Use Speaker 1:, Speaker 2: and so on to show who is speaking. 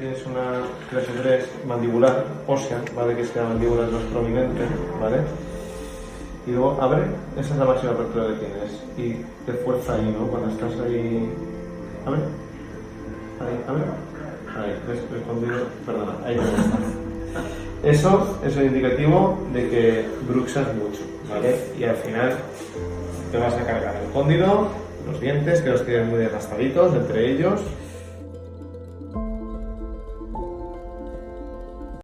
Speaker 1: tienes una 3-3 mandibular ósea, ¿vale? Que es que la mandíbula es más prominente, ¿vale? Y luego abre, esa es la máxima apertura que tienes. Y te fuerza ahí, ¿no? Cuando estás ahí. Abre. Ahí, abre. Ahí, respondido. Perdona, ahí no está. Eso es un indicativo de que bruxas mucho, ¿vale? Y al final te vas a cargar el cóndido, los dientes, que los tienes muy desgastaditos entre ellos.